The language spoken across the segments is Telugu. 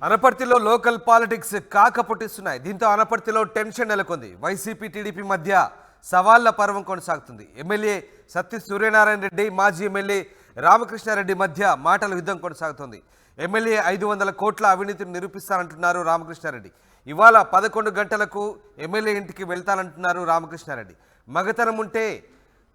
అనపర్తిలో లోకల్ పాలిటిక్స్ కాకపుట్టిస్తున్నాయి. దీంతో అనపర్తిలో టెన్షన్ నెలకొంది. వైసీపీ టీడీపీ మధ్య సవాళ్ల పర్వం కొనసాగుతుంది. ఎమ్మెల్యే సత్తి సూర్యనారాయణ రెడ్డి, మాజీ ఎమ్మెల్యే రామకృష్ణారెడ్డి మధ్య మాటల యుద్ధం కొనసాగుతుంది. ఎమ్మెల్యే 500 కోట్ల అవినీతిని నిరూపిస్తానంటున్నారు రామకృష్ణారెడ్డి. ఇవాళ 11 గంటలకు ఎమ్మెల్యే ఇంటికి వెళ్తానంటున్నారు రామకృష్ణారెడ్డి. మగతనం ఉంటే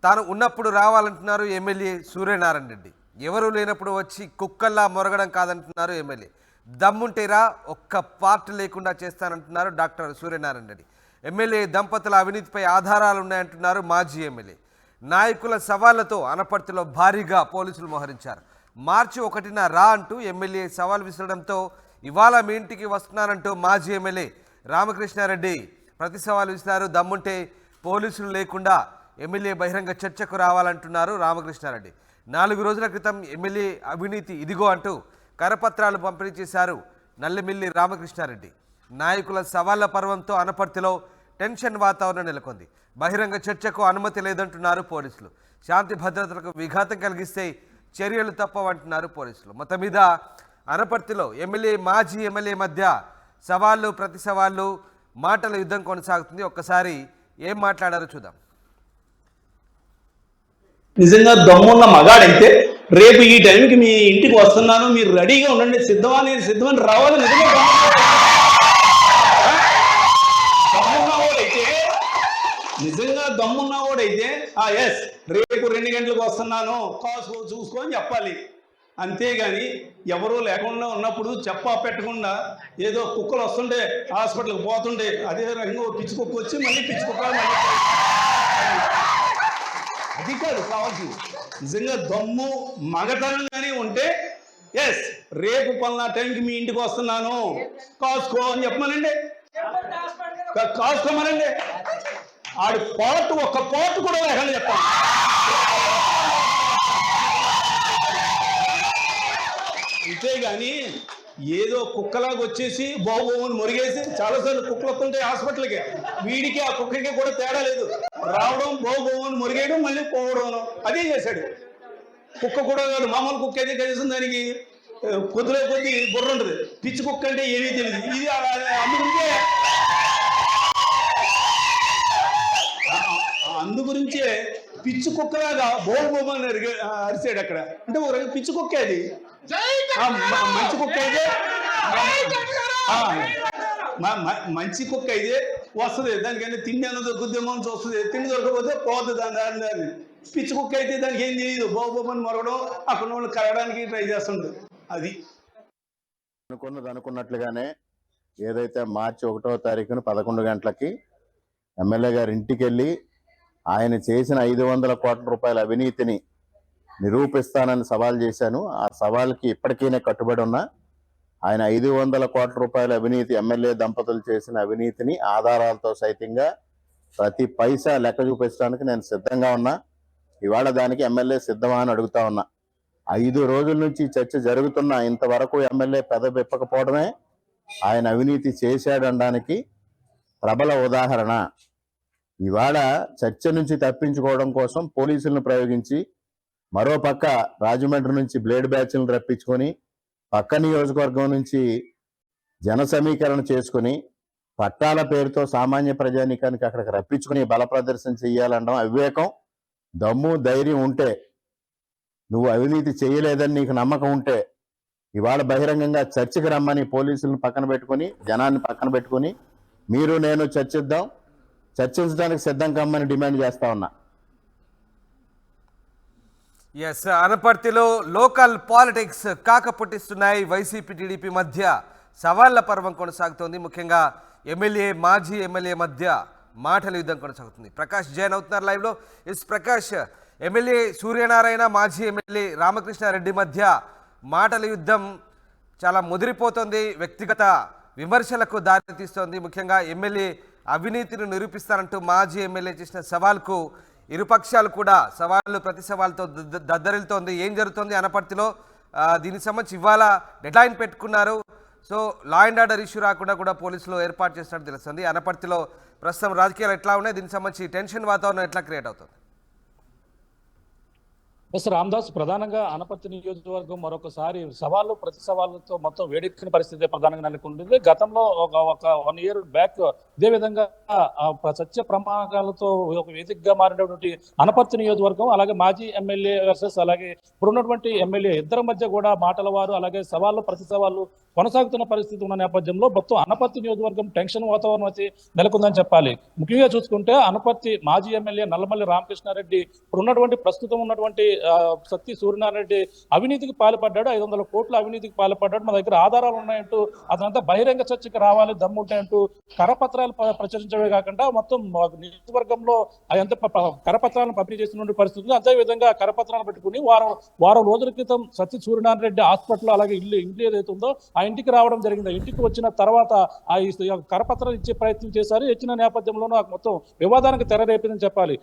తాను ఉన్నప్పుడు రావాలంటున్నారు ఎమ్మెల్యే సూర్యనారాయణ రెడ్డి. ఎవరూ లేనప్పుడు వచ్చి కుక్కల్లా మొరగడం కాదంటున్నారు ఎమ్మెల్యే. దమ్ముంటేరా ఒక్క పార్టీ లేకుండా చేస్తానంటున్నారు డాక్టర్ సూర్యనారాయణ రెడ్డి. ఎమ్మెల్యే దంపతుల అవినీతిపై ఆధారాలు ఉన్నాయంటున్నారు మాజీ ఎమ్మెల్యే. నాయకుల సవాళ్లతో అనపర్తిలో భారీగా పోలీసులు మోహరించారు. మార్చి 1న రా అంటూ ఎమ్మెల్యే సవాల్ విసరడంతో ఇవాళ మీ ఇంటికి వస్తున్నానంటూ మాజీ ఎమ్మెల్యే రామకృష్ణారెడ్డి ప్రతి సవాల్ విసిరారు. దమ్ముంటే పోలీసులు లేకుండా ఎమ్మెల్యే బహిరంగ చర్చకు రావాలంటున్నారు రామకృష్ణారెడ్డి. 4 రోజుల క్రితం ఎమ్మెల్యే అవినీతి ఇదిగో అంటూ కరపత్రాలు పంపిణీ చేశారు నల్లమిల్లి రామకృష్ణారెడ్డి. నాయకుల సవాళ్ల పర్వంతో అనపర్తిలో టెన్షన్ వాతావరణం నెలకొంది. బహిరంగ చర్చకు అనుమతి లేదంటున్నారు పోలీసులు. శాంతి భద్రతలకు విఘాతం కలిగిస్తే చర్యలు తప్పవంటున్నారు పోలీసులు. మొత్తం మీద అనపర్తిలో ఎమ్మెల్యే మాజీ ఎమ్మెల్యే మధ్య సవాళ్ళు ప్రతి సవాళ్ళు మాటల యుద్ధం కొనసాగుతుంది. ఒక్కసారి ఏం మాట్లాడారో చూద్దాం. నిజంగా దమ్మున్న మగాడైతే రేపు ఈ టైంకి మీ ఇంటికి వస్తున్నాను, మీరు రెడీగా ఉండండి, సిద్ధమని రావాలి. నిజంగా దమ్మున్నవాడైతే ఎస్ రేపు 2 గంటలకు వస్తున్నాను, కాసుకో చూసుకో అని చెప్పాలి. అంతేగాని ఎవరూ లేకుండా ఉన్నప్పుడు చెప్పా పెట్టకుండా ఏదో కుక్కలు వస్తుంటే హాస్పిటల్కి పోతుంటే అదే రకంగా పిచ్చి కుక్క వచ్చి మళ్ళీ పిచ్చి కుక్క అది కాదు కావాల్సింది. నిజంగా దమ్ము మగతనంగానే ఉంటే ఎస్ రేపు పలానా టైంకి మీ ఇంటికి వస్తున్నాను, కాసుకో అని చెప్పమనండి, కాసుకోమనండి. ఆడి ఒక్క పాటు కూడా లేకుండా చెప్తాను. అంతేగాని ఏదో కుక్కలాగా వచ్చేసి బాబోని మురిగేసి చాలాసార్లు కుక్కలు వస్తుంటాయి హాస్పిటల్కి, వీడికి ఆ కుక్కకి కూడా తేడా లేదు. రావడం బాబోని మురిగేయడం మళ్ళీ పోవడం అదే చేశాడు. కుక్క కూడా కాదు, మామూలు కుక్క అయితే కనీసం దానికి కొద్దిలో కొద్ది బుర్ర ఉంటుంది. పిచ్చి కుక్క అంటే ఏమీ తెలియదు. ఇది అందుగురించే పిచ్చి కుక్కలాగా బోమని అరిసాడు అక్కడ. అంటే ఒక రకంగా పిచ్చి కుక్క అది. మంచి కుక్క అయితే మంచి కుక్క అయితే వస్తుంది, దానికైనా తిండి అన్నది దొరుకుద్దేమో అని చూస్తుంది. తిండి దొరకకపోతే పోద్దు దాన్ని. పిచ్చి కుక్క అయితే దానికి ఏం తెలియదు, బోమని మరగడం అక్కడ వాళ్ళు కరగడానికి ట్రై చేస్తుంది. అది అనుకున్నట్లుగానే ఏదైతే మార్చి 1వ తారీఖున 11 గంటలకి ఎమ్మెల్యే గారి ఇంటికి వెళ్ళి ఆయన చేసిన 500 కోట్ల రూపాయల అవినీతిని నిరూపిస్తానని సవాల్ చేశాను. ఆ సవాల్కి ఇప్పటికీనే కట్టుబడి ఉన్నా. ఆయన 500 కోట్ల రూపాయల అవినీతి, ఎమ్మెల్యే దంపతులు చేసిన అవినీతిని ఆధారాలతో సైతంగా ప్రతి పైసా లెక్క చూపించడానికి నేను సిద్ధంగా ఉన్నా. ఇవాళ దానికి ఎమ్మెల్యే సిద్ధమా అని అడుగుతా ఉన్నా. 5 రోజుల నుంచి చర్చ జరుగుతున్నా ఇంతవరకు ఎమ్మెల్యే పెదవిప్పకపోవడమే ఆయన అవినీతి చేశాడనడానికి ప్రబల ఉదాహరణ. ఇవాళ చర్చ నుంచి తప్పించుకోవడం కోసం పోలీసులను ప్రయోగించి, మరోపక్క రాజమండ్రి నుంచి బ్లేడ్ బ్యాచ్లను రప్పించుకొని, పక్క నియోజకవర్గం నుంచి జన సమీకరణ చేసుకుని, పట్టాల పేరుతో సామాన్య ప్రజానీకానికి అక్కడికి రప్పించుకుని బల ప్రదర్శన చెయ్యాలనడం అవివేకం. దమ్ము ధైర్యం ఉంటే, నువ్వు అవినీతి చేయలేదని నీకు నమ్మకం ఉంటే ఇవాళ బహిరంగంగా చర్చకి రమ్మని పోలీసులను పక్కన పెట్టుకుని, జనాన్ని పక్కన పెట్టుకుని మీరు నేను చర్చించడానికి సిద్ధం కమ్మని డిమాండ్ చేస్తా ఉన్నా. ఎస్, అనపర్తిలో లోకల్ పాలిటిక్స్ కాకపుట్టిస్తున్నాయి. వైసీపీ టీడీపీ మధ్య సవాళ్ల పర్వం కొనసాగుతోంది. ముఖ్యంగా ఎమ్మెల్యే మాజీ ఎమ్మెల్యే మధ్య మాటల యుద్ధం కొనసాగుతుంది. ప్రకాష్ జైన్ అవుతున్నారు లైవ్లో. ఎస్ ప్రకాష్, ఎమ్మెల్యే సూర్యనారాయణ, మాజీ ఎమ్మెల్యే రామకృష్ణారెడ్డి మధ్య మాటల యుద్ధం చాలా ముదిరిపోతుంది. వ్యక్తిగత విమర్శలకు దారితీస్తోంది. ముఖ్యంగా ఎమ్మెల్యే అవినీతిని నిరూపిస్తానంటూ మాజీ ఎమ్మెల్యే చేసిన సవాల్కు ఇరుపక్షాలు కూడా సవాళ్ళు ప్రతి సవాల్తో దద్దరిల్తోంది. ఏం జరుగుతుంది అనపర్తిలో? దీనికి సంబంధించి ఇవాళ డెడ్లైన్ పెట్టుకున్నారు. So law and order issue రాకుండా కూడా పోలీసులు ఏర్పాటు చేసినట్టు తెలుస్తుంది. అనపర్తిలో ప్రస్తుతం రాజకీయాలు ఎట్లా ఉన్నాయి? దీనికి సంబంధించి టెన్షన్ వాతావరణం ఎట్లా క్రియేట్ అవుతుంది? ఎస్ రామదాస్ ప్రధానంగా అనపర్తి నియోజకవర్గం మరొకసారి సవాళ్ళు ప్రతి సవాళ్ళతో మొత్తం వేడెక్కిన పరిస్థితి ప్రధానంగా నెలకొంటుంది. గతంలో ఒక 1 year బ్యాక్ ఇదే విధంగా సత్య ప్రమాణాలతో ఒక వేదికగా మారినటువంటి అనపర్తి నియోజకవర్గం, అలాగే మాజీ ఎమ్మెల్యే వర్సెస్ అలాగే ఇప్పుడున్నటువంటి ఎమ్మెల్యే ఇద్దరి మధ్య కూడా మాటల వారు, అలాగే సవాళ్ళు ప్రతి సవాళ్ళు కొనసాగుతున్న పరిస్థితి ఉన్న నేపథ్యంలో మొత్తం అనపర్తి నియోజకవర్గం టెన్షన్ వాతావరణం అయితే నెలకొందని చెప్పాలి. ముఖ్యంగా చూసుకుంటే అనపర్తి మాజీ ఎమ్మెల్యే నల్లమల్లి రామకృష్ణారెడ్డి ఇప్పుడు ఉన్నటువంటి ప్రస్తుతం ఉన్నటువంటి సత్తి సూర్యనారాయణ రెడ్డి అవినీతికి పాల్పడ్డాడు, 500 కోట్ల అవినీతికి పాల్పడ్డాడు, మా దగ్గర ఆధారాలు ఉన్నాయంటూ అదంతా బహిరంగ చర్చకి రావాలి దమ్ముంటాయంటూ కరపత్రాలు ప్రచురించడమే కాకుండా మొత్తం నియోజకవర్గంలో అదంతా కరపత్రాలను పంపిణీ చేస్తున్న పరిస్థితి ఉంది. అదే విధంగా కరపత్రాలు పెట్టుకుని వారం రోజుల క్రితం సత్తి సూర్యనారాయణ రెడ్డి హాస్పిటల్ అలాగే ఇల్లు ఏదైతే ఉందో ఆ ఇంటికి రావడం జరిగింది. ఇంటికి వచ్చిన తర్వాత ఆ కరపత్రాలు ఇచ్చే ప్రయత్నం చేశారు. ఇచ్చిన నేపథ్యంలోనూ మొత్తం వివాదానికి తెరరేపిందని చెప్పాలి.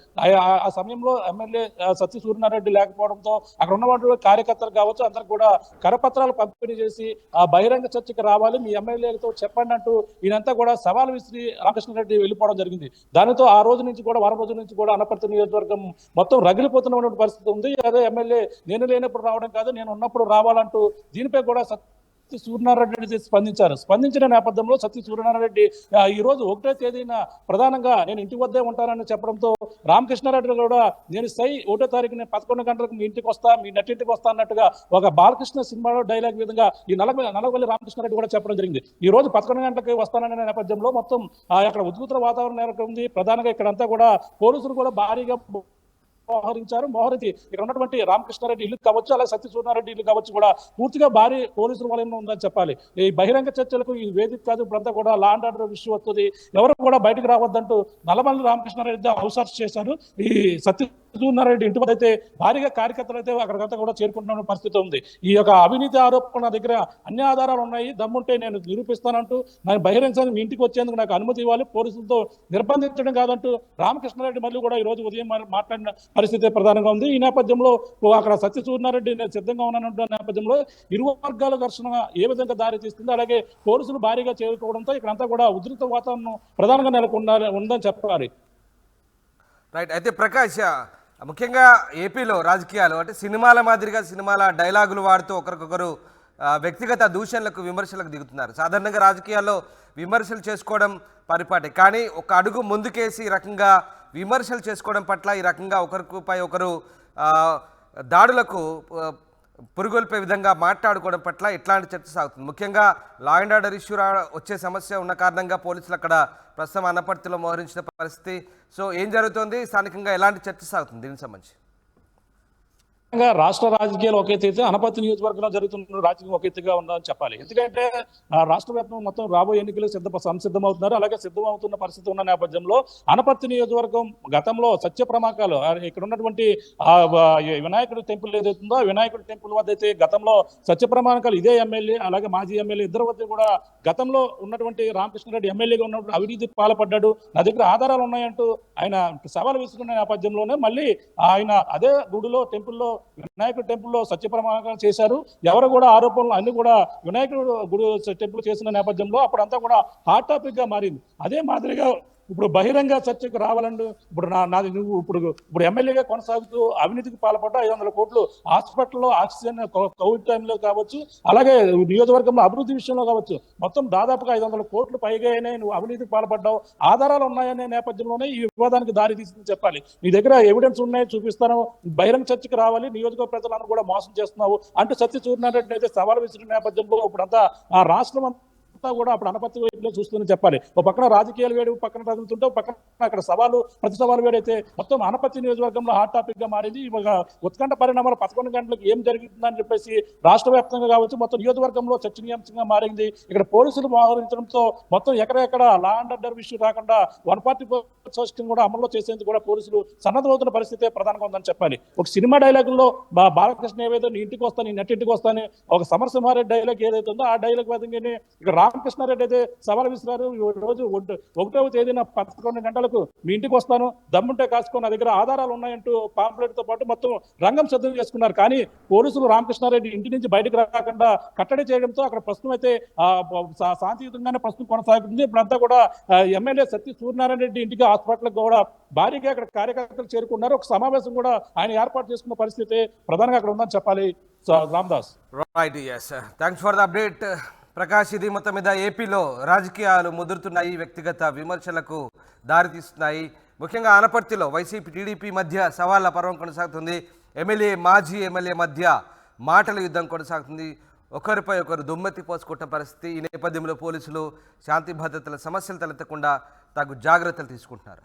ఆ సమయంలో ఎమ్మెల్యే సత్తి సూర్యనారాయణ రెడ్డి లేకపోవడంతో అక్కడ ఉన్నటువంటి కార్యకర్తలు కావచ్చు అందరికి కూడా కరపత్రాలు పంపిణీ చేసి ఆ బహిరంగ చర్చకి రావాలి, మీ ఎమ్మెల్యేలతో చెప్పండి అంటూ ఈయనంతా కూడా సవాల్ విసిరి రామకృష్ణారెడ్డి వెళ్ళిపోవడం జరిగింది. దానితో ఆ రోజు నుంచి కూడా వారం రోజుల నుంచి కూడా అనపర్తి నియోజకవర్గం మొత్తం రగిలిపోతున్నటువంటి పరిస్థితి ఉంది. అదే ఎమ్మెల్యే నేను లేనప్పుడు రావడం కాదు, నేను ఉన్నప్పుడు రావాలంటూ దీనిపై కూడా సత్తి సూర్యనారాయణ రెడ్డి స్పందించిన నేపథ్యంలో సత్తి సూర్యనారాయణ రెడ్డి ఈ రోజు 1వ తేదీన ప్రధానంగా నేను ఇంటి వద్దే ఉంటానని చెప్పడంతో రామకృష్ణారెడ్డి కూడా నేను 1వ తారీఖున 11 గంటలకు మీ ఇంటికి వస్తా, మీ నటింటికి వస్తా అన్నట్టుగా ఒక బాలకృష్ణ సినిమాలో డైలాగ్ విధంగా ఈ నల్లవల్లి రామకృష్ణారెడ్డి కూడా చెప్పడం జరిగింది. ఈ రోజు 11 గంటలకు వస్తాననే నేపథ్యంలో మొత్తం అక్కడ ఉద్రిక్త వాతావరణం నెలకొంది. ప్రధానంగా ఇక్కడంతా కూడా పోలీసులు కూడా భారీగా మోహరించి ఇక్కడ ఉన్నటువంటి రామకృష్ణారెడ్డి ఇల్లు కావచ్చు, అలాగే సత్య సూర్యనారెడ్డి ఇల్లు కావచ్చు కూడా పూర్తిగా భారీ పోలీసుల వలయంలో ఉందని చెప్పాలి. ఈ బహిరంగ చర్చలకు ఈ వేదిక కాదు, ఇప్పుడంతా కూడా లా అండ్ ఆర్డర్ ఇష్యూ వస్తుంది, ఎవరు కూడా బయటకు రావద్దంటూ నల్లమల్లి రామకృష్ణారెడ్డి హౌస్ చేశారు. ఈ సత్య సూర్యనారాయణ ఇంటి వద్ద అయితే భారీగా కార్యకర్తలు అయితే అక్కడికంతా కూడా చేరుకుంటున్న పరిస్థితి ఉంది. ఈ యొక్క అవినీతి ఆరోపణ దగ్గర అన్ని ఆధారాలు ఉన్నాయి, దమ్ముంటే నేను నిరూపిస్తానంటూ నాకు బహిరంగ మీ ఇంటికి వచ్చేందుకు నాకు అనుమతి ఇవ్వాలి, పోలీసులతో నిర్బంధించడం కాదంటూ రామకృష్ణారెడ్డి మళ్ళీ కూడా ఈ రోజు ఉదయం మాట్లాడిన పరిస్థితి ప్రధానంగా ఉంది. ఈ నేపథ్యంలో అక్కడ సత్య సూర్యనారెడ్డి నేను సిద్ధంగా ఉన్నానంటున్న నేపథ్యంలో ఇరు వర్గాల ఘర్షణ ఏ విధంగా దారి తీస్తుంది, అలాగే పోలీసులు భారీగా చేరుకోవడంతో ఇక్కడంతా కూడా ఉద్రిక్త వాతావరణం ప్రధానంగా ఉందని చెప్పాలి. రైట్. అయితే ప్రకాష్, ముఖ్యంగా ఏపీలో రాజకీయాలు అంటే సినిమాల మాదిరిగా సినిమాల డైలాగులు వాడుతూ ఒకరికొకరు వ్యక్తిగత దూషణలకు విమర్శలకు దిగుతున్నారు. సాధారణంగా రాజకీయాల్లో విమర్శలు చేసుకోవడం పరిపాటి, కానీ ఒక అడుగు ముందుకేసి ఈ రకంగా విమర్శలు చేసుకోవడం పట్ల ఈ రకంగా ఒకరిపై ఒకరు దాడులకు పురుగొల్పే విధంగా మాట్లాడుకోవడం పట్ల ఎట్లాంటి చర్చ సాగుతుంది? ముఖ్యంగా లా అండ్ ఆర్డర్ ఇష్యూ వచ్చే సమస్య ఉన్న కారణంగా పోలీసులు అక్కడ ప్రస్తుతం అనపర్తిలో మోహరించిన పరిస్థితి. సో ఏం జరుగుతుంది, స్థానికంగా ఎలాంటి చర్చ సాగుతుంది దీనికి సంబంధించి? రాష్ట్ర రాజకీయాలు ఒక ఎత్తు అయితే అనపర్తి నియోజకవర్గంలో జరుగుతున్న రాజకీయం ఒక ఎత్తుగా ఉందని చెప్పాలి. ఎందుకంటే రాష్ట్ర వ్యాప్తంగా మొత్తం రాబోయే ఎన్నికలకు సంసిద్ధమవుతున్నారు, అలాగే సిద్ధమవుతున్న పరిస్థితి ఉన్న నేపథ్యంలో అనపర్తి నియోజకవర్గం గతంలో సత్య ప్రమాణాలు ఇక్కడ ఉన్నటువంటి వినాయకుడి టెంపుల్ ఏదైతుందో ఆ వినాయకుడి టెంపుల్ వద్ద అయితే గతంలో సత్య ప్రమాణాలు ఇదే ఎమ్మెల్యే అలాగే మాజీ ఎమ్మెల్యే ఇద్దరు వద్ద కూడా గతంలో ఉన్నటువంటి రామకృష్ణారెడ్డి ఎమ్మెల్యేగా ఉన్నప్పుడు అవినీతి పాల్పడ్డాడు, నా దగ్గర ఆధారాలు ఉన్నాయంటూ ఆయన సవాలు విసుకున్న నేపథ్యంలోనే మళ్ళీ ఆయన అదే గుడిలో టెంపుల్లో వినాయకుడి టెంపుల్లో సత్య ప్రమాణాలు చేశారు. ఎవరు కూడా ఆరోపణలు అన్ని కూడా వినాయకుడు గుడి టెంపుల్ చేసిన నేపథ్యంలో అప్పుడంతా కూడా హాట్ టాపిక్ గా మారింది. అదే మాదిరిగా ఇప్పుడు బహిరంగ చర్చకు రావాలంటూ ఇప్పుడు నాది నువ్వు ఇప్పుడు ఎమ్మెల్యేగా కొనసాగుతూ అవినీతికి పాల్పడ్డా 500 కోట్లు హాస్పిటల్లో ఆక్సిజన్ కోవిడ్ టైంలో కావచ్చు, అలాగే నియోజకవర్గంలో అభివృద్ధి విషయంలో కావచ్చు, మొత్తం దాదాపుగా 500 కోట్లు పైగానే నువ్వు అవినీతికి పాల్పడ్డావు, ఆధారాలు ఉన్నాయనే నేపథ్యంలోనే ఈ వివాదానికి దారి తీసింది చెప్పాలి. నీ దగ్గర ఎవిడెన్స్ ఉన్నాయి చూపిస్తాను, బహిరంగ చర్చకు రావాలి, నియోజకవర్గ ప్రజలను కూడా మోసం చేస్తున్నావు అంటూ సత్య సూర్యనారాయణ అయితే సవాల్ విసిరిన నేపథ్యంలో ఇప్పుడంతా ఆ రాష్ట్రం కూడా అప్పుడు అనపర్తి వైపులో చూస్తుందని చెప్పాలి. ఒక పక్కన రాజకీయాలు వేడి పక్కన తగులుతుంటే పక్కన అక్కడ ప్రతి సవాలు వేడైతే మొత్తం అనపర్తి నియోజకవర్గంలో హాట్ టాపిక్ గా మారింది. ఇవాళ ఉత్కంఠ పరిణామాలు 11 గంటలకు ఏం జరుగుతుందని చెప్పేసి రాష్ట్ర వ్యాప్తంగా కావచ్చు మొత్తం నియోజకవర్గంలో చర్చనీయాంశంగా మారింది. ఇక్కడ పోలీసులు మోహరించడంతో మొత్తం ఎక్కడెక్కడ లా అండ్ ఆర్డర్ ఇష్యూ రాకుండా 140 సిస్టమ్ కూడా అమల్లో చేసేందుకు కూడా పోలీసులు సన్నద్ధమవుతున్న పరిస్థితి ప్రధానంగా ఉందని చెప్పాలి. ఒక సినిమా డైలాగుల్లో బాలకృష్ణ ఏదైతే నీ ఇంటికి వస్తాను నీ నటింటికి వస్తాను ఒక సమరసింహారెడ్డి డైలాగ్ ఏదైతే ఉందో ఆ డైలాగ్ విధంగానే ఇక రామకృష్ణారెడ్డి అయితే సవాల్ విసిరారు. ఈ రోజు 1వ తేదీన 11 గంటలకు మీ ఇంటికి వస్తాను, దమ్ముంటే కాసుకొని నా దగ్గర ఆధారాలు ఉన్నాయంటూ పాంప్లెట్ తో పాటు మొత్తం రంగం సిద్ధం చేసుకున్నారు. కానీ పోలీసులు రామకృష్ణారెడ్డి ఇంటి నుంచి బయటకు రాకుండా కట్టడి చేయడంతో అక్కడ ప్రస్తుతం అయితే శాంతియుతంగానే ప్రస్తుతం కొనసాగుతుంది. ఇప్పుడంతా కూడా ఎమ్మెల్యే సత్య సూర్యనారాయణ రెడ్డి ఇంటికి హాస్పిటల్ కూడా భారీగా అక్కడ కార్యకర్తలు చేరుకున్నారు. ఒక సమావేశం కూడా ఆయన ఏర్పాటు చేసుకున్న పరిస్థితి ప్రధానంగా అక్కడ ఉందని చెప్పాలి. Ramdas. Right, yes, thanks for the update Prakash. ఇది మొత్తం మీద ఏపీలో రాజకీయాలు ముదురుతున్నాయి, వ్యక్తిగత విమర్శలకు దారితీస్తున్నాయి. ముఖ్యంగా ఆనపర్తిలో వైసీపీ టీడీపీ మధ్య సవాళ్ల పర్వం కొనసాగుతుంది. మాజీ ఎమ్మెల్యే మధ్య మాటల యుద్ధం కొనసాగుతుంది. ఒకరిపై ఒకరు దుమ్మెత్తి పోసుకుంటున్న పరిస్థితి. ఈ నేపథ్యంలో పోలీసులు శాంతి భద్రతల సమస్యలు తలెత్తకుండా తగు జాగ్రత్తలు తీసుకుంటున్నారు.